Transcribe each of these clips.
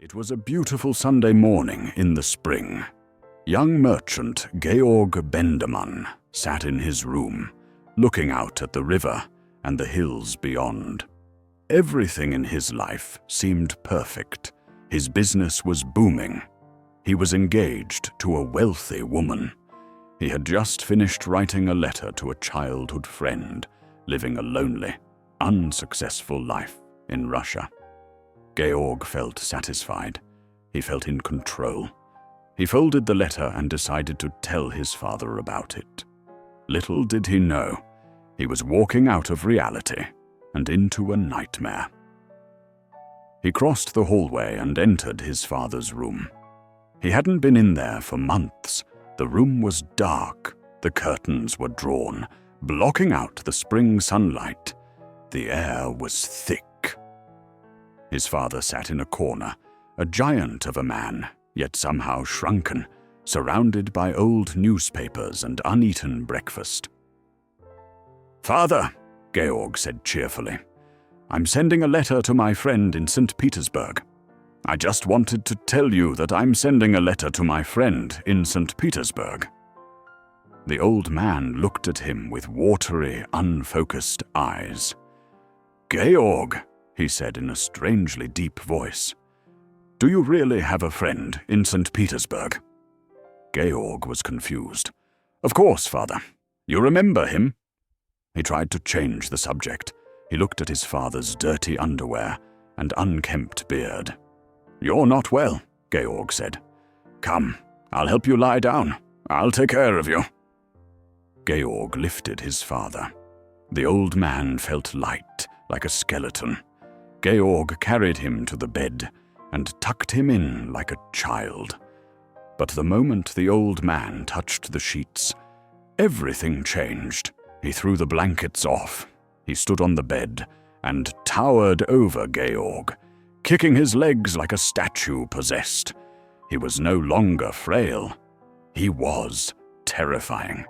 It was a beautiful Sunday morning in the spring. Young merchant Georg Bendemann sat in his room, looking out at the river and the hills beyond. Everything in his life seemed perfect. His business was booming. He was engaged to a wealthy woman. He had just finished writing a letter to a childhood friend, living a lonely, unsuccessful life in Russia. Georg felt satisfied. He felt in control. He folded the letter and decided to tell his father about it. Little did he know, he was walking out of reality and into a nightmare. He crossed the hallway and entered his father's room. He hadn't been in there for months. The room was dark. The curtains were drawn, blocking out the spring sunlight. The air was thick. His father sat in a corner, a giant of a man, yet somehow shrunken, surrounded by old newspapers and uneaten breakfast. "Father," Georg said cheerfully, "I'm sending a letter to my friend in St. Petersburg. I just wanted to tell you that I'm sending a letter to my friend in St. Petersburg." The old man looked at him with watery, unfocused eyes. "Georg," he said in a strangely deep voice, "do you really have a friend in St. Petersburg?" Georg was confused. "Of course, father. You remember him?" He tried to change the subject. He looked at his father's dirty underwear and unkempt beard. "You're not well," Georg said. "Come, I'll help you lie down. I'll take care of you." Georg lifted his father. The old man felt light, like a skeleton. Georg carried him to the bed and tucked him in like a child. But the moment the old man touched the sheets, everything changed. He threw the blankets off. He stood on the bed and towered over Georg, kicking his legs like a statue possessed. He was no longer frail. He was terrifying.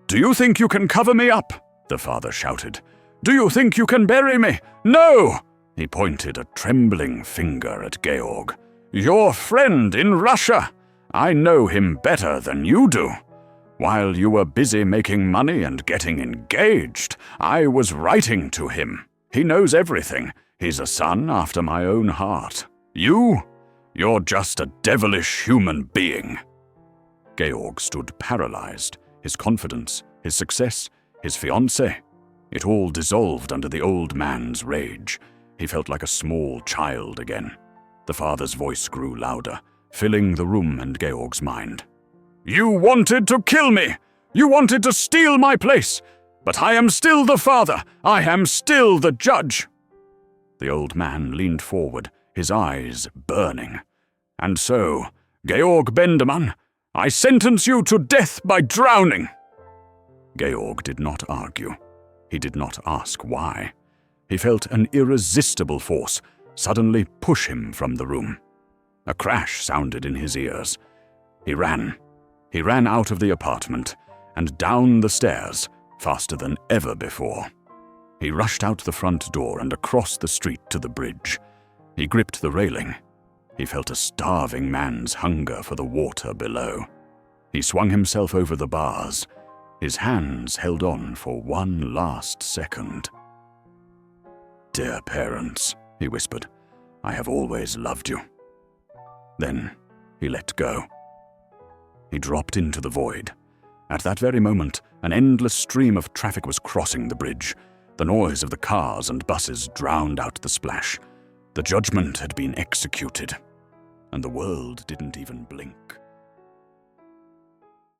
"Do you think you can cover me up?" the father shouted. "Do you think you can bury me? No!" He pointed a trembling finger at Georg. "Your friend in Russia! I know him better than you do. While you were busy making money and getting engaged, I was writing to him. He knows everything. He's a son after my own heart. You're just a devilish human being." Georg stood paralyzed. His confidence, his success, his fiancée. It all dissolved under the old man's rage. He felt like a small child again. The father's voice grew louder, filling the room and Georg's mind. "You wanted to kill me! You wanted to steal my place! But I am still the father! I am still the judge!" The old man leaned forward, his eyes burning. "And so, Georg Bendemann, I sentence you to death by drowning!" Georg did not argue. He did not ask why. He felt an irresistible force suddenly push him from the room. A crash sounded in his ears. He ran. He ran out of the apartment and down the stairs faster than ever before. He rushed out the front door and across the street to the bridge. He gripped the railing. He felt a starving man's hunger for the water below. He swung himself over the bars. His hands held on for one last second. "Dear parents," he whispered, "I have always loved you." Then he let go. He dropped into the void. At that very moment, an endless stream of traffic was crossing the bridge. The noise of the cars and buses drowned out the splash. The judgment had been executed, and the world didn't even blink.